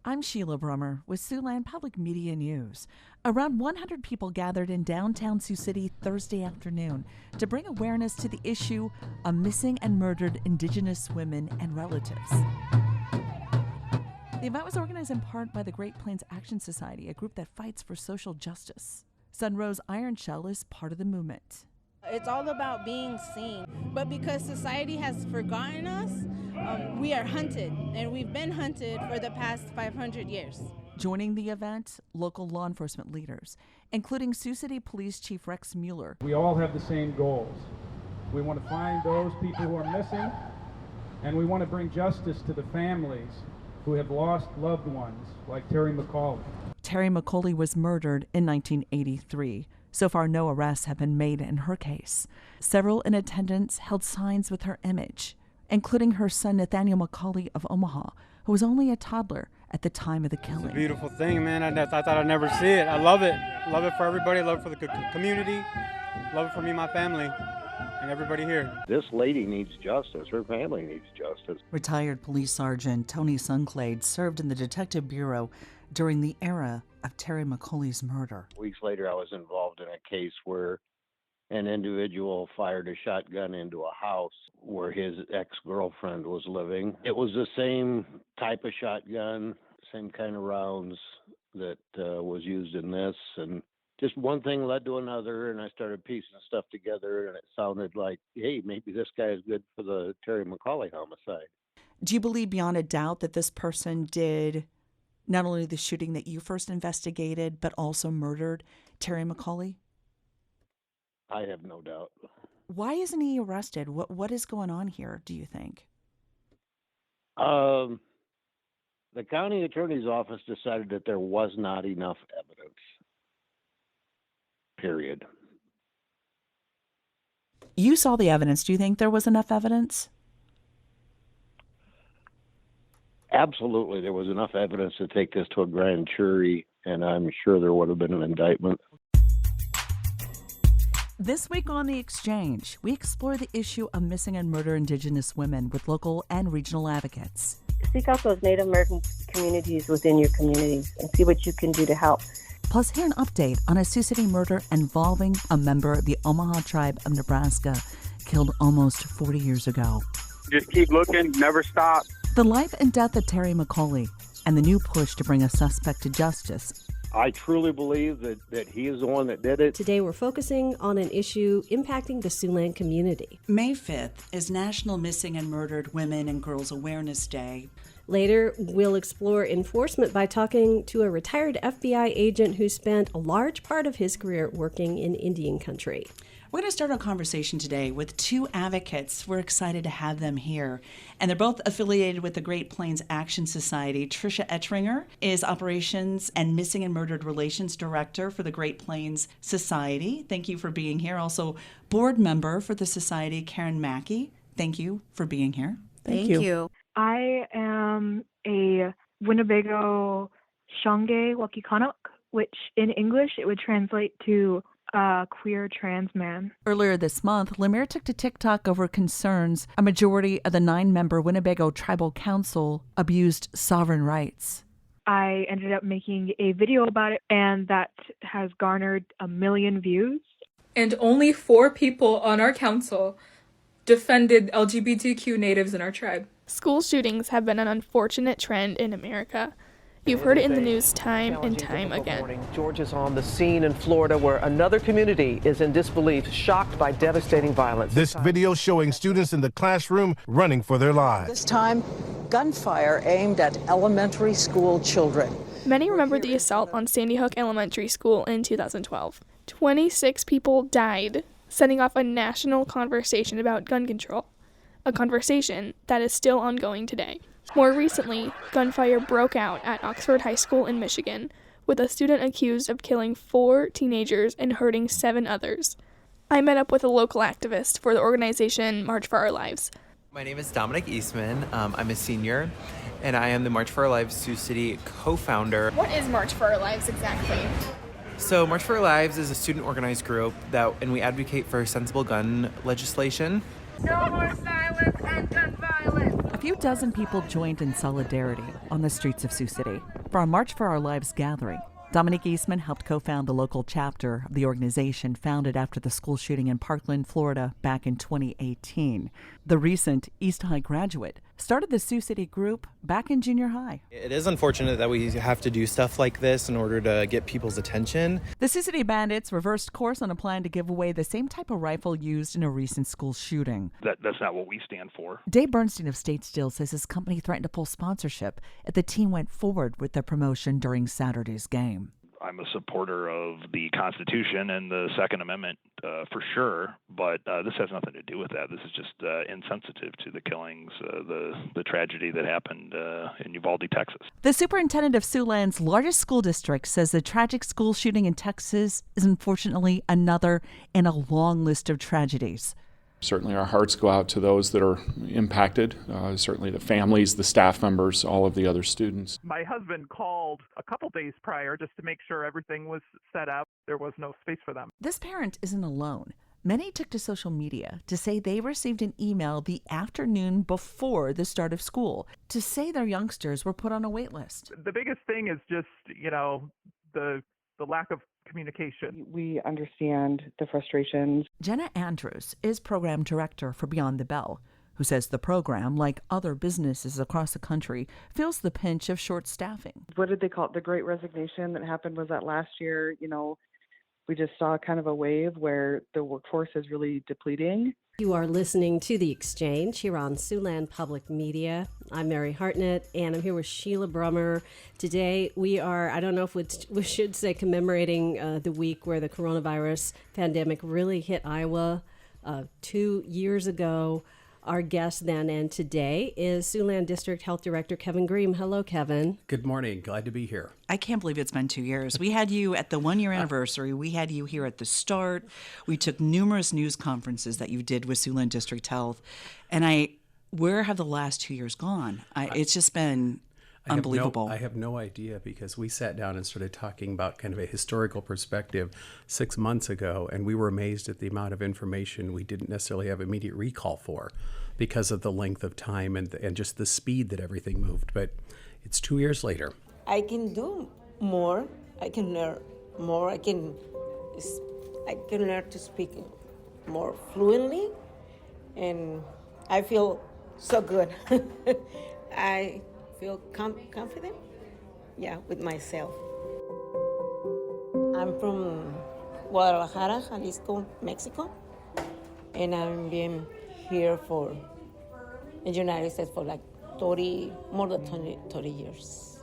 I'm Sheila Brummer with Siouxland Public Media News. Around 100 people gathered in downtown Sioux City Thursday afternoon to bring awareness to the issue of missing and murdered Indigenous women and relatives. The event was organized in part by the Great Plains Action Society, a group that fights for social justice. Sunrose Iron Shell is part of the movement. It's all about being seen, but because society has forgotten us, we are hunted, and we've been hunted for the past 500 years. Joining the event, local law enforcement leaders, including Sioux City Police Chief Rex Mueller. We all have the same goals. We want to find those people who are missing, and we want to bring justice to the families who have lost loved ones, like Terry McCauley. Terry McCauley was murdered in 1983. So far, no arrests have been made in her case. Several in attendance held signs with her image, including her son Nathaniel McCauley of Omaha, who was only a toddler at the time of the killing. It's a beautiful thing, man. I thought I'd never see it. I love it. Love it for everybody. Love it for the community. Love it for me and my family and everybody here. This lady needs justice. Her family needs justice. Retired Police Sergeant Tony Sunclade served in the Detective Bureau during the era of Terry McCauley's murder. Weeks later, I was involved in a case where an individual fired a shotgun into a house where his ex-girlfriend was living. It was the same type of shotgun, same kind of rounds that was used in this, and just one thing led to another, and I started piecing stuff together, and it sounded like, hey, maybe this guy is good for the Terry McCauley homicide. Do you believe beyond a doubt that this person did not only the shooting that you first investigated, but also murdered Terry McCauley? I have no doubt. Why isn't he arrested? What is going on here, do you think? The county attorney's office decided that there was not enough evidence. Period. You saw the evidence. Do you think there was enough evidence? Absolutely, there was enough evidence to take this to a grand jury, and I'm sure there would have been an indictment. This week on The Exchange, we explore the issue of missing and murdered Indigenous women with local and regional advocates. Seek out those Native American communities within your communities and see what you can do to help. Plus, hear an update on a Sioux City murder involving a member of the Omaha tribe of Nebraska, killed almost 40 years ago. Just keep looking, never stop. The life and death of Terry McCauley and the new push to bring a suspect to justice. I truly believe that he is the one that did it. Today we're focusing on an issue impacting the Siouxland community. May 5th is National Missing and Murdered Women and Girls Awareness Day. Later, we'll explore enforcement by talking to a retired FBI agent who spent a large part of his career working in Indian country. We're going to start our conversation today with two advocates. We're excited to have them here. And they're both affiliated with the Great Plains Action Society. Tricia Ettringer is Operations and Missing and Murdered Relations Director for the Great Plains Society. Thank you for being here. Also, board member for the Society, Karen Mackey. Thank you for being here. Thank you. I am a Winnebago Shonge Wakikanok, which in English it would translate to queer trans man. Earlier this month, Lemire took to TikTok over concerns a majority of the 9-member Winnebago Tribal Council abused sovereign rights. I ended up making a video about it, and that has garnered 1 million views. And only 4 people on our council defended LGBTQ natives in our tribe. School shootings have been an unfortunate trend in America. You've heard it in the news time and time again. George is on the scene in Florida where another community is in disbelief, shocked by devastating violence. This video showing students in the classroom running for their lives. This time, gunfire aimed at elementary school children. Many remember the assault on Sandy Hook Elementary School in 2012. 26 people died, setting off a national conversation about gun control, a conversation that is still ongoing today. More recently, gunfire broke out at Oxford High School in Michigan, with a student accused of killing 4 teenagers and hurting 7 others. I met up with a local activist for the organization March for Our Lives. My name is Dominic Eastman. I'm a senior, and I am the March for Our Lives Sioux City co-founder. What is March for Our Lives exactly? So March for Our Lives is a student-organized group and we advocate for sensible gun legislation. No more silence and gun violence. few dozen people joined in solidarity on the streets of Sioux City for a March for Our Lives gathering. Dominique Eastman helped co-found the local chapter of the organization founded after the school shooting in Parkland, Florida back in 2018. The recent East High graduate started the Sioux City group back in junior high. It is unfortunate that we have to do stuff like this in order to get people's attention. The Sioux City Bandits reversed course on a plan to give away the same type of rifle used in a recent school shooting. That's not what we stand for. Dave Bernstein of State Steel says his company threatened to pull sponsorship if the team went forward with their promotion during Saturday's game. I'm a supporter of the Constitution and the Second Amendment for sure, but this has nothing to do with that. This is just insensitive to the killings, the tragedy that happened in Uvalde, Texas. The superintendent of Siouxland's largest school district says the tragic school shooting in Texas is unfortunately another in a long list of tragedies. Certainly our hearts go out to those that are impacted, certainly the families, the staff members, all of the other students. My husband called a couple days prior just to make sure everything was set up. There was no space for them. This parent isn't alone. Many took to social media to say they received an email the afternoon before the start of school to say their youngsters were put on a wait list. The biggest thing is just, the lack of communication. We understand the frustrations. Jenna Andrews is program director for Beyond the Bell, who says the program, like other businesses across the country, feels the pinch of short staffing. What did they call it? The Great Resignation that happened, was that last year? We just saw kind of a wave where the workforce is really depleting. You are listening to The Exchange here on Siouxland Public Media. I'm Mary Hartnett, and I'm here with Sheila Brummer. Today we are, I don't know if we should say commemorating the week where the coronavirus pandemic really hit Iowa 2 years ago. Our guest then and today is Siouxland District Health Director Kevin Green. Hello, Kevin. Good morning. Glad to be here. I can't believe it's been 2 years. We had you at the 1 year anniversary. We had you here at the start. We took numerous news conferences that you did with Siouxland District Health. And where have the last 2 years gone? It's just been unbelievable. I have no idea, because we sat down and started talking about kind of a historical perspective 6 months ago, and we were amazed at the amount of information we didn't necessarily have immediate recall for because of the length of time and just the speed that everything moved. But it's 2 years later. I can do more. I can learn more. I can learn to speak more fluently, and I feel so good. I feel confident, with myself. I'm from Guadalajara, Jalisco, Mexico, and I've been here in the United States for like more than 30 years.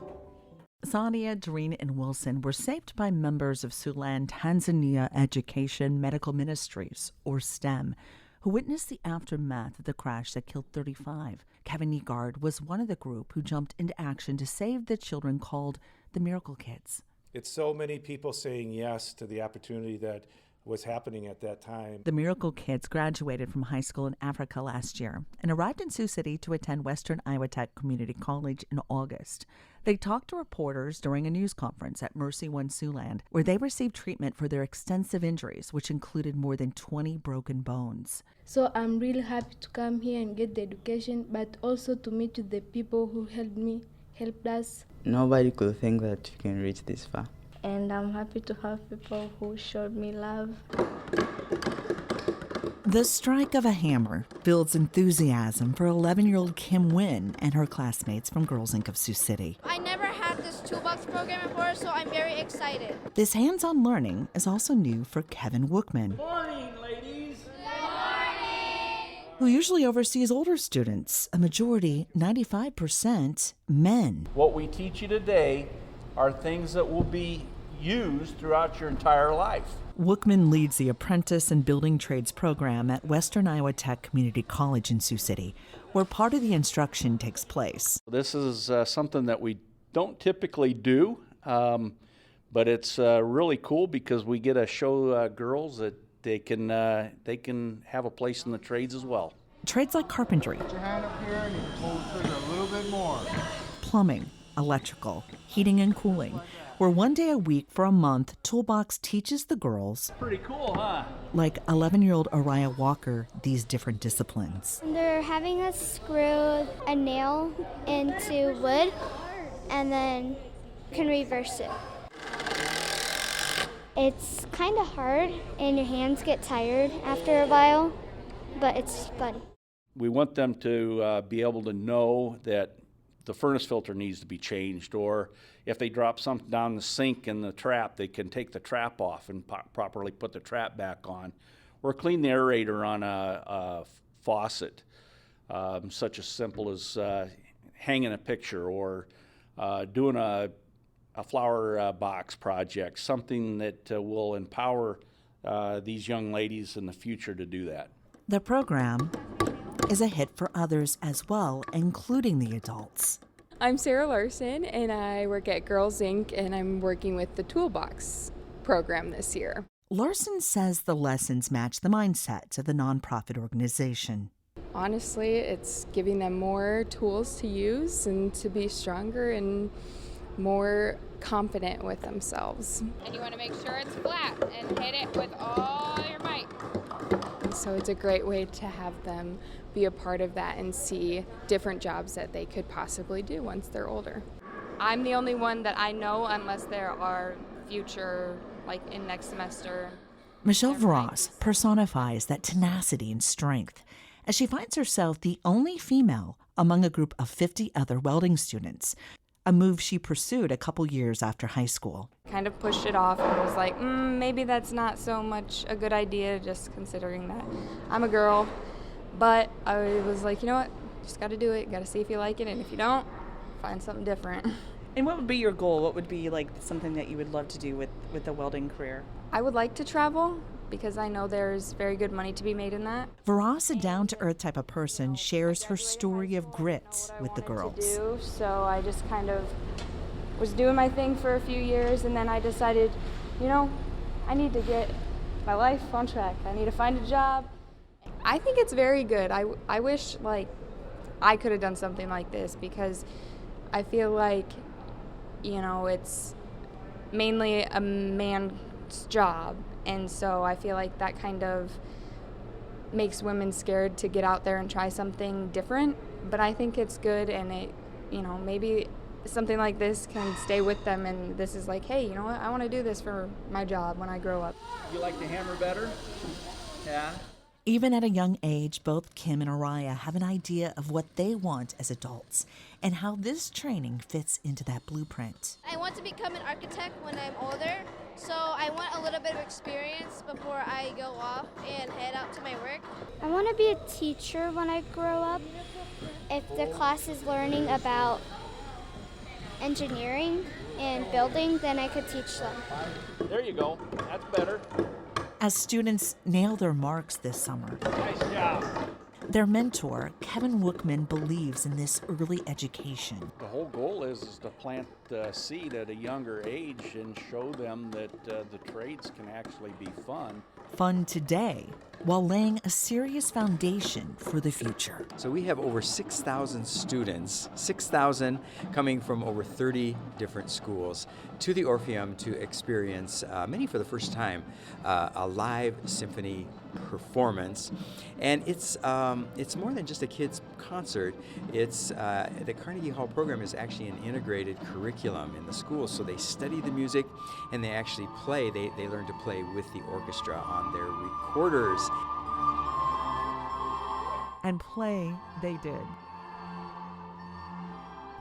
Sonia, Doreen, and Wilson were saved by members of Siouxland Tanzania Education Medical Ministries, or STEM, who witnessed the aftermath of the crash that killed 35. Kevin Negard was one of the group who jumped into action to save the children called the Miracle Kids. It's so many people saying yes to the opportunity that was happening at that time. The Miracle Kids graduated from high school in Africa last year and arrived in Sioux City to attend Western Iowa Tech Community College in August. They talked to reporters during a news conference at Mercy One Siouxland, where they received treatment for their extensive injuries, which included more than 20 broken bones. So I'm really happy to come here and get the education, but also to meet with the people who helped us. Nobody could think that you can reach this far. And I'm happy to have people who showed me love. The strike of a hammer builds enthusiasm for 11-year-old Kim Wynn and her classmates from Girls Inc. of Sioux City. I never had this toolbox program before, so I'm very excited. This hands-on learning is also new for Kevin Wookman. Morning, ladies. Who usually oversees older students, a majority, 95%, men. What we teach you today are things that will be used throughout your entire life. Wookman leads the Apprentice and Building Trades program at Western Iowa Tech Community College in Sioux City, where part of the instruction takes place. This is something that we don't typically do, but it's really cool because we get to show girls that they can have a place in the trades as well. Trades like carpentry, Put your hand up here and you can pull the trigger a little bit more. plumbing, electrical, heating and cooling, where 1 day a week for a month, Toolbox teaches the girls, Pretty cool, huh? like 11-year-old Araya Walker, these different disciplines. They're having us screw a nail into wood and then can reverse it. It's kind of hard and your hands get tired after a while, but it's fun. We want them to be able to know that the furnace filter needs to be changed, or if they drop something down the sink in the trap, they can take the trap off and properly put the trap back on, or clean the aerator on a faucet, such as simple as hanging a picture or doing a flower box project, something that will empower these young ladies in the future to do that. The program is a hit for others as well, including the adults. I'm Sarah Larson, and I work at Girls Inc., and I'm working with the Toolbox program this year. Larson says the lessons match the mindset of the nonprofit organization. Honestly, it's giving them more tools to use and to be stronger and more confident with themselves. And you want to make sure it's flat and hit it with all your might. So it's a great way to have them be a part of that and see different jobs that they could possibly do once they're older. I'm the only one that I know, unless there are future, like in next semester. Michelle Voss personifies that tenacity and strength as she finds herself the only female among a group of 50 other welding students, a move she pursued a couple years after high school. Kind of pushed it off and was like, maybe that's not so much a good idea, just considering that I'm a girl. But I was like, you know what, just got to do it, got to see if you like it, and if you don't, find something different. And what would be your goal? What would be like something that you would love to do with the welding career? I would like to travel because I know there's very good money to be made in that. Voss, a down-to-earth type of person, shares her story of grit with the girls. So I just kind of was doing my thing for a few years, and then I decided, I need to get my life on track. I need to find a job. I think it's very good. I wish I could have done something like this, because I feel like, it's mainly a man's job. And so I feel like that kind of makes women scared to get out there and try something different. But I think it's good, and it, maybe something like this can stay with them. And this is like, hey, you know what? I want to do this for my job when I grow up. You like to hammer better? Yeah. Even at a young age, both Kim and Araya have an idea of what they want as adults and how this training fits into that blueprint. I want to become an architect when I'm older, so I want a little bit of experience before I go off and head out to my work. I want to be a teacher when I grow up. If the class is learning about engineering and building, then I could teach them. There you go. That's better. As students nail their marks this summer, Nice job. their mentor, Kevin Wookman, believes in this early education. The whole goal is to plant the seed at a younger age and show them that the trades can actually be fun. Fun today, while laying a serious foundation for the future. So we have over 6,000 students, 6,000 coming from over 30 different schools to the Orpheum to experience, many for the first time, a live symphony performance. And it's more than just a kids' concert. It's the Carnegie Hall program is actually an integrated curriculum in the schools. So they study the music and they actually play. They learn to play with the orchestra on their recorders. And play they did.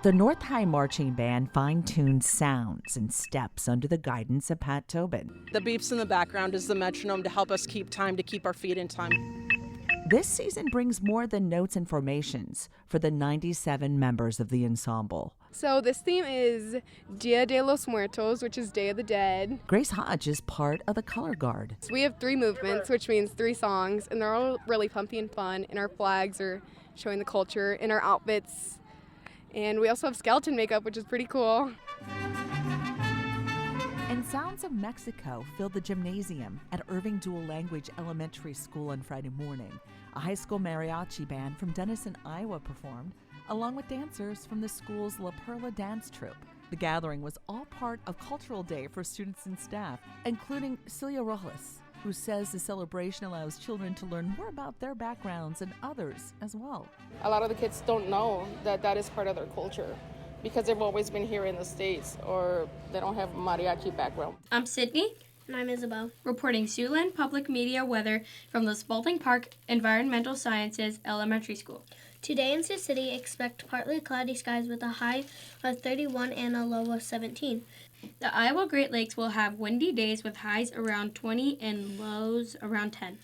The North High Marching Band fine-tuned sounds and steps under the guidance of Pat Tobin. The beeps in the background is the metronome to help us keep time, to keep our feet in time. This season brings more than notes and formations for the 97 members of the ensemble. So this theme is Dia de los Muertos, which is Day of the Dead. Grace Hodge is part of the color guard. So we have 3 movements, which means 3 songs, and they're all really pumpy and fun, and our flags are showing the culture in our outfits. And we also have skeleton makeup, which is pretty cool. And sounds of Mexico filled the gymnasium at Irving Dual Language Elementary School on Friday morning. A high school mariachi band from Denison, Iowa performed. along with dancers from the school's La Perla dance troupe. The gathering was all part of Cultural Day for students and staff, including Celia Rojas, who says the celebration allows children to learn more about their backgrounds and others as well. A lot of the kids don't know that that is part of their culture because they've always been here in the States or they don't have mariachi background. I'm Sydney. And I'm Isabel. Reporting Siouxland Public Media weather from the Spalding Park Environmental Sciences Elementary School. Today in Sioux City, expect partly cloudy skies with a high of 31 and a low of 17. The Iowa Great Lakes will have windy days with highs around 20 and lows around 10.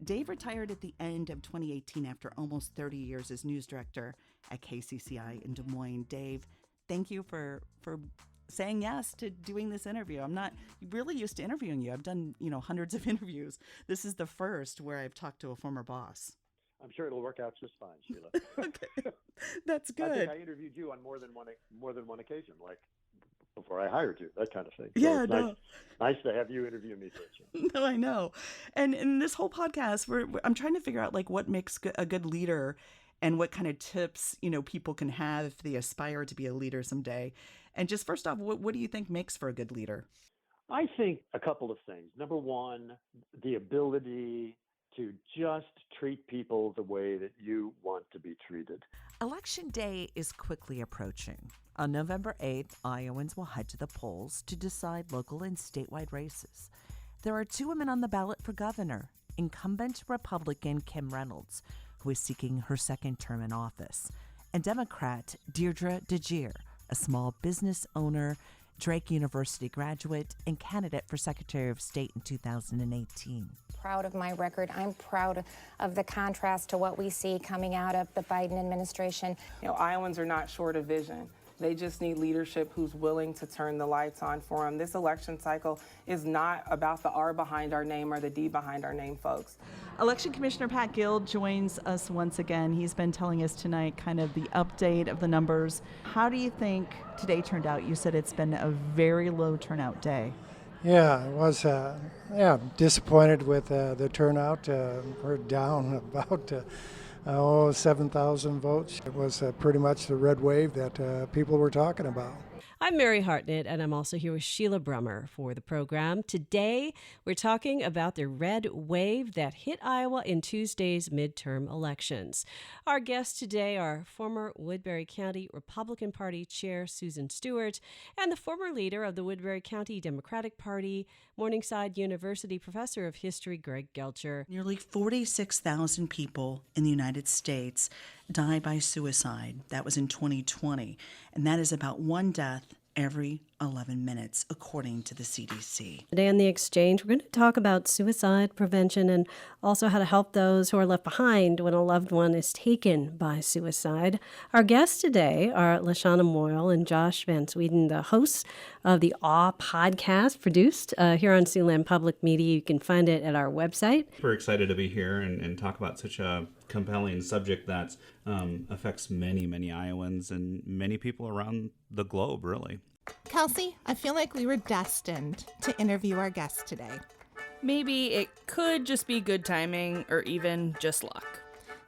Dave retired at the end of 2018 after almost 30 years as news director at KCCI in Des Moines. Dave, thank you for saying yes to doing this interview. I'm not really used to interviewing you. I've done, hundreds of interviews. This is the first where I've talked to a former boss. I'm sure it'll work out just fine, Sheila. Okay, that's good. I think I interviewed you on more than one occasion, like before I hired you, that kind of thing. Yeah, so it's nice to have you interview me for a change. No, I know. And in this whole podcast, I'm trying to figure out what makes a good leader, and what kind of tips people can have if they aspire to be a leader someday. And just first off, what do you think makes for a good leader? I think a couple of things. Number one, the ability to just treat people the way that you want to be treated. Election Day is quickly approaching. On November 8th, Iowans will head to the polls to decide local and statewide races. There are 2 women on the ballot for governor: incumbent Republican Kim Reynolds, who is seeking her second term in office, and Democrat Deirdre DeGeer, a small business owner, Drake University graduate, and candidate for Secretary of State in 2018. Proud of my record. I'm proud of the contrast to what we see coming out of the Biden administration. Iowans are not short of vision. They just need leadership who's willing to turn the lights on for them. This election cycle is not about the R behind our name or the D behind our name, folks. Election Commissioner Pat Gill joins us once again. He's been telling us tonight kind of the update of the numbers. How do you think today turned out? You said it's been a very low turnout day. Yeah, it was. Disappointed with the turnout. We're down about 7,000 votes. It was pretty much the red wave that people were talking about. I'm Mary Hartnett, and I'm also here with Sheila Brummer for the program. Today, we're talking about the red wave that hit Iowa in Tuesday's midterm elections. Our guests today are former Woodbury County Republican Party Chair Susan Stewart and the former leader of the Woodbury County Democratic Party, Morningside University Professor of History Greg Gelcher. Nearly 46,000 people in the United States die by suicide. That was in 2020, and that is about one death every 11 minutes, according to the CDC. Today on The Exchange, we're going to talk about suicide prevention and also how to help those who are left behind when a loved one is taken by suicide. Our guests today are Lashana Moyle and Josh Van Sweden, the hosts of the Awe podcast, produced here on Siouxland Public Media. You can find it at our website. We're excited to be here and talk about such a compelling subject that affects many, many Iowans and many people around the globe, really. Kelsey, I feel like we were destined to interview our guest today. Maybe it could just be good timing or even just luck.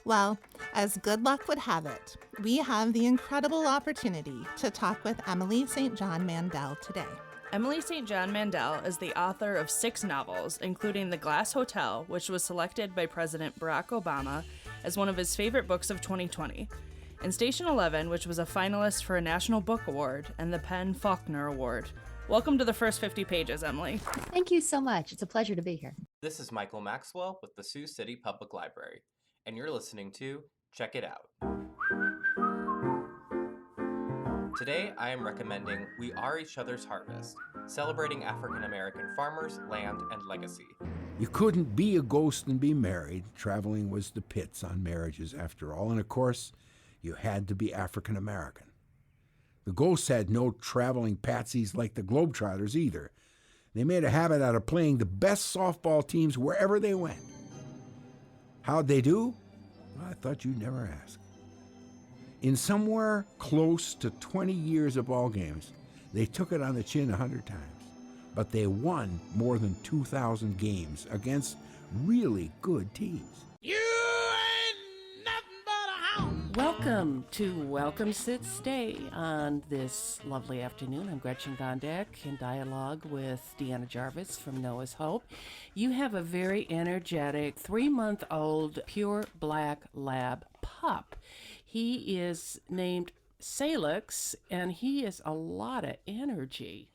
Well, as good luck would have it, we have the incredible opportunity to talk with Emily St. John Mandel today. Emily St. John Mandel is the author of 6 novels, including The Glass Hotel, which was selected by President Barack Obama as one of his favorite books of 2020, and Station 11, which was a finalist for a National Book Award and the Penn Faulkner Award. Welcome to the first 50 pages, Emily. Thank you so much. It's a pleasure to be here. This is Michael Maxwell with the Sioux City Public Library, and you're listening to Check It Out. Today, I am recommending We Are Each Other's Harvest, celebrating African American farmers, land, and legacy. You couldn't be a ghost and be married. Traveling was the pits on marriages, after all. And of course, you had to be African American. The ghosts had no traveling patsies like the Globetrotters either. They made a habit out of playing the best softball teams wherever they went. How'd they do? Well, I thought you'd never ask. In somewhere close to 20 years of ball games, they took it on the chin 100 times. But they won more than 2,000 games against really good teams. Welcome to Welcome Sit Stay on this lovely afternoon. I'm Gretchen Gondek in dialogue with Deanna Jarvis from Noah's Hope. You have a very energetic 3-month-old pure black lab pup. He is named Salix, and he is a lot of energy.